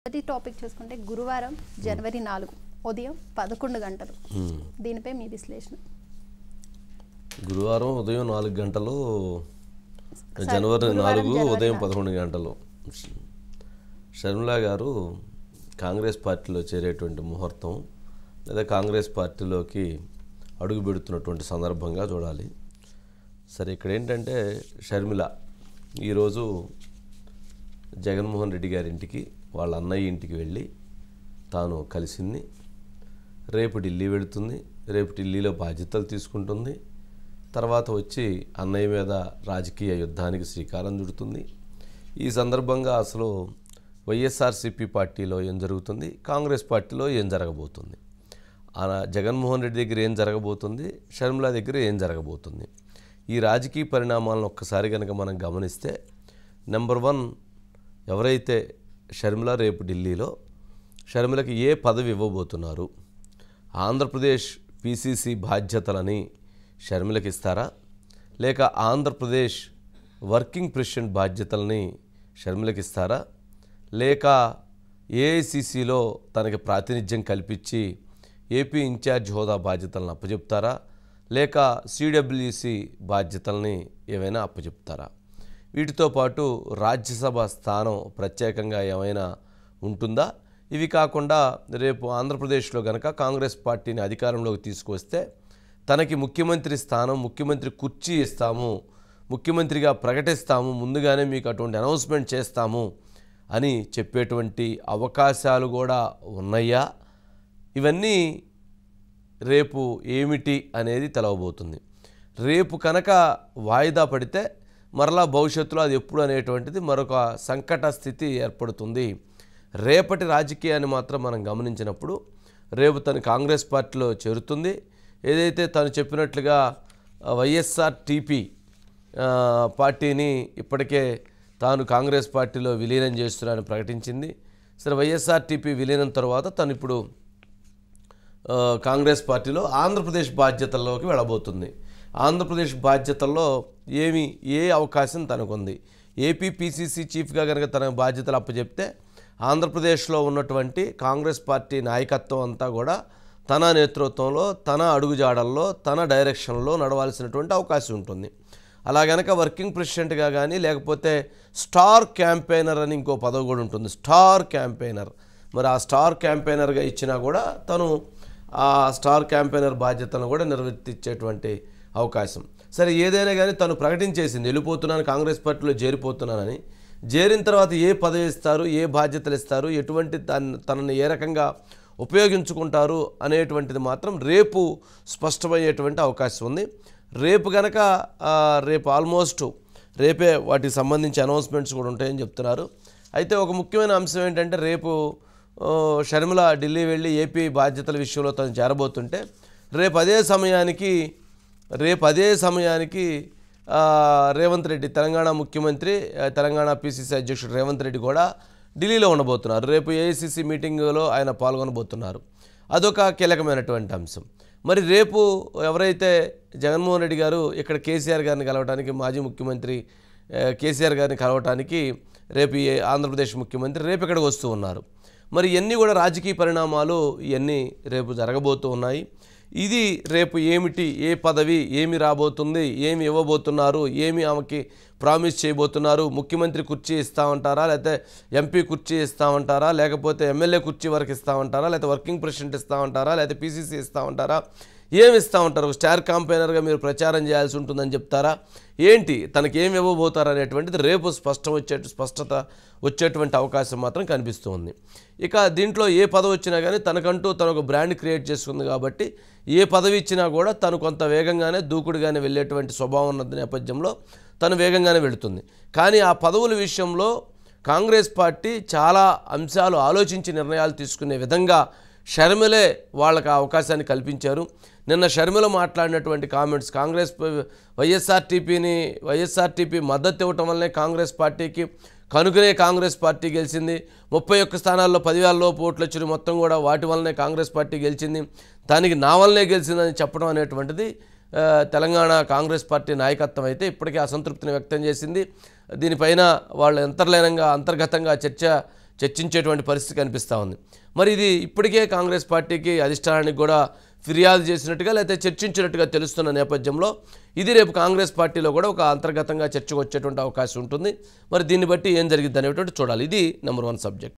మొదటి టాపిక్ చూసుకుంటే గురువారం జనవరి 4 ఉదయం 11 గంటలు దీనిపై మీ విశ్లేషణ. గురువారం ఉదయం 4 గంటలు జనవరి 4 ఉదయం 11 గంటలు షర్మిల గారు కాంగ్రెస్ పార్టీలో చేరేటువంటి ముహూర్తం లేదా కాంగ్రెస్ పార్టీలోకి అడుగు పెడుతున్నటువంటి సందర్భంగా చూడాలి. సరే, ఇక్కడ ఏంటంటే షర్మిల ఈరోజు జగన్మోహన్ రెడ్డి గారి ఇంటికి వాళ్ళ అన్నయ్య ఇంటికి వెళ్ళి తాను కలిసింది. రేపు ఢిల్లీ వెళుతుంది. రేపు ఢిల్లీలో బాధ్యతలు తీసుకుంటుంది. తర్వాత వచ్చి అన్నయ్య మీద రాజకీయ యుద్ధానికి శ్రీకారం చుడుతుంది. ఈ సందర్భంగా అసలు వైఎస్ఆర్సీపీ పార్టీలో ఏం జరుగుతుంది, కాంగ్రెస్ పార్టీలో ఏం జరగబోతుంది, జగన్మోహన్ రెడ్డి దగ్గర ఏం జరగబోతుంది, షర్మిల దగ్గర ఏం జరగబోతుంది, ఈ రాజకీయ పరిణామాలను ఒక్కసారి కనుక మనం గమనిస్తే, నెంబర్ 1 ఎవరైతే షర్మిల రేపు ఢిల్లీలో షర్మిలకి ఏ పదవి ఇవ్వబోతున్నారు, ఆంధ్రప్రదేశ్ పిసిసి బాధ్యతలని షర్మిలకి ఇస్తారా, లేక ఆంధ్రప్రదేశ్ వర్కింగ్ ప్రెసిడెంట్ బాధ్యతలని షర్మిలకి ఇస్తారా, లేక ఏఐసిసిలో తనకి ప్రాతినిధ్యం కల్పించి ఏపీ ఇన్ఛార్జ్ హోదా బాధ్యతలను అప్పచెప్తారా, లేక సిడబ్ల్యూసి బాధ్యతల్ని ఏమైనా అప్పచెప్తారా, వీటితో పాటు రాజ్యసభ స్థానం ప్రత్యేకంగా ఏమైనా ఉంటుందా, ఇవి కాకుండా రేపు ఆంధ్రప్రదేశ్లో కనుక కాంగ్రెస్ పార్టీని అధికారంలోకి తీసుకొస్తే తనకి ముఖ్యమంత్రి స్థానం, ముఖ్యమంత్రి కుర్చీ ఇస్తాము, ముఖ్యమంత్రిగా ప్రకటిస్తాము, ముందుగానే మీకు అటువంటి అనౌన్స్మెంట్ చేస్తాము అని చెప్పేటువంటి అవకాశాలు కూడా ఉన్నాయా, ఇవన్నీ రేపు ఏమిటి అనేది తెలవబోతుంది. రేపు కనుక వాయిదా పడితే మరలా భవిష్యత్తులో అది ఎప్పుడు అనేటువంటిది మరొక సంకట స్థితి ఏర్పడుతుంది. రేపటి రాజకీయాన్ని మాత్రం మనం గమనించినప్పుడు రేపు తను కాంగ్రెస్ పార్టీలో చేరుతుంది. ఏదైతే తను చెప్పినట్లుగా వైఎస్ఆర్టీపీ పార్టీని ఇప్పటికే తాను కాంగ్రెస్ పార్టీలో విలీనం చేస్తున్నానని ప్రకటించింది. సరే, వైఎస్ఆర్టీపీ విలీనం తర్వాత తను ఇప్పుడు కాంగ్రెస్ పార్టీలో ఆంధ్రప్రదేశ్ బాధ్యతల్లోకి వెళ్ళబోతుంది. ఆంధ్రప్రదేశ్ బాధ్యతల్లో ఏ అవకాశం తనకుంది, ఏపీ పిసిసి చీఫ్గా కనుక తన బాధ్యతలు అప్పచెప్తే ఆంధ్రప్రదేశ్లో ఉన్నటువంటి కాంగ్రెస్ పార్టీ నాయకత్వం అంతా కూడా తన నేతృత్వంలో, తన అడుగుజాడల్లో, తన డైరెక్షన్లో నడవాల్సినటువంటి అవకాశం ఉంటుంది. అలా గనక వర్కింగ్ ప్రెసిడెంట్గా కానీ లేకపోతే స్టార్ క్యాంపెయినర్ అని ఇంకో పదవి కూడా ఉంటుంది, స్టార్ క్యాంపెయినర్. మరి ఆ స్టార్ క్యాంపెయినర్గా ఇచ్చినా కూడా తను ఆ స్టార్ క్యాంపెయినర్ బాధ్యతను కూడా నిర్వర్తించేటువంటి అవకాశం. సరే, ఏదైనా కానీ తను ప్రకటించేసింది వెళ్ళిపోతున్నాను, కాంగ్రెస్ పార్టీలో చేరిపోతున్నానని. చేరిన తర్వాత ఏ పదవి ఇస్తారు, ఏ బాధ్యతలు ఇస్తారు, ఎటువంటి తనని ఏ రకంగా ఉపయోగించుకుంటారు అనేటువంటిది మాత్రం రేపు స్పష్టమయ్యేటువంటి అవకాశం ఉంది. రేపు కనుక రేపు ఆల్మోస్ట్ రేపే వాటికి సంబంధించి అనౌన్స్మెంట్స్ కూడా ఉంటాయని చెప్తున్నారు. అయితే ఒక ముఖ్యమైన అంశం ఏంటంటే, రేపు షర్మిల ఢిల్లీ వెళ్ళి ఏపీ బాధ్యతల విషయంలో తను చేరబోతుంటే రేపు అదే సమయానికి రేవంత్ రెడ్డి, తెలంగాణ ముఖ్యమంత్రి, తెలంగాణ పిసిసి అధ్యక్షుడు రేవంత్ రెడ్డి కూడా ఢిల్లీలో ఉండబోతున్నారు. రేపు ఏఐసిసి మీటింగ్లో ఆయన పాల్గొనబోతున్నారు. అదొక కీలకమైనటువంటి అంశం. మరి రేపు ఎవరైతే జగన్మోహన్ రెడ్డి గారు ఇక్కడ కేసీఆర్ గారిని కలవటానికి, మాజీ ముఖ్యమంత్రి కేసీఆర్ గారిని కలవటానికి రేపు ఆంధ్రప్రదేశ్ ముఖ్యమంత్రి రేపు ఇక్కడికి వస్తూ ఉన్నారు. మరి ఇవన్నీ కూడా రాజకీయ పరిణామాలు ఇవన్నీ రేపు జరగబోతూ ఉన్నాయి. ఇది రేపు ఏమిటి, ఏ పదవి, ఏమి రాబోతుంది, ఏమి ఇవ్వబోతున్నారు, ఏమి ఆమెకి ప్రామిస్ చేయబోతున్నారు, ముఖ్యమంత్రి కుర్చీ ఇస్తామంటారా, లేకపోతే ఎంపీ కుర్చీ ఇస్తామంటారా, లేకపోతే ఎమ్మెల్యే కుర్చీ వరకు ఇస్తామంటారా, లేకపోతే వర్కింగ్ ప్రెసిడెంట్ ఇస్తామంటారా, లేకపోతే పిసిసి ఇస్తామంటారా, ఏమి ఇస్తామంటారు, స్టార్ క్యాంపెయినర్గా మీరు ప్రచారం చేయాల్సి ఉంటుందని చెప్తారా, ఏంటి తనకి ఏమి ఇవ్వబోతారు అనేటువంటిది రేపు స్పష్టత వచ్చేటువంటి అవకాశం మాత్రం కనిపిస్తూ ఉంది. ఇక దీంట్లో ఏ పదవి వచ్చినా కానీ తనకంటూ తను ఒక బ్రాండ్ క్రియేట్ చేసుకుంది కాబట్టి ఏ పదవి ఇచ్చినా కూడా తను కొంత వేగంగానే దూకుడుగానే వెళ్ళేటువంటి స్వభావం ఉన్న నేపథ్యంలో తను వేగంగానే వెళుతుంది. కానీ ఆ పదవుల విషయంలో కాంగ్రెస్ పార్టీ చాలా అంశాలు ఆలోచించి నిర్ణయాలు తీసుకునే విధంగా షర్మిలే వాళ్ళకి ఆ అవకాశాన్ని కల్పించారు. నిన్న షర్మిల మాట్లాడినటువంటి కామెంట్స్, వైఎస్ఆర్టీపీ మద్దతు ఇవ్వటం వల్లనే కాంగ్రెస్ పార్టీకి కనుకనే కాంగ్రెస్ పార్టీ గెలిచింది, 31 స్థానాల్లో 10,000 లోపు ఓట్లు వచ్చిన మొత్తం కూడా వాటి వల్లనే కాంగ్రెస్ పార్టీ గెలిచింది, దానికి నా వల్లనే గెలిచిందని చెప్పడం అనేటువంటిది తెలంగాణ కాంగ్రెస్ పార్టీ నాయకత్వం అయితే ఇప్పటికే అసంతృప్తిని వ్యక్తం చేసింది. దీనిపైన వాళ్ళు అంతర్గతంగా చర్చ చర్చించేటువంటి పరిస్థితి కనిపిస్తూ ఉంది. మరి ఇది ఇప్పటికే కాంగ్రెస్ పార్టీకి అధిష్టానానికి కూడా ఫిర్యాదు చేసినట్టుగా లేకపోతే చర్చించినట్టుగా తెలుస్తున్న నేపథ్యంలో ఇది రేపు కాంగ్రెస్ పార్టీలో కూడా ఒక అంతర్గతంగా చర్చకు వచ్చేటువంటి అవకాశం ఉంటుంది. మరి దీన్ని బట్టి ఏం జరిగిద్ది అనేటువంటి చూడాలి. ఇది నెంబర్ 1 సబ్జెక్ట్.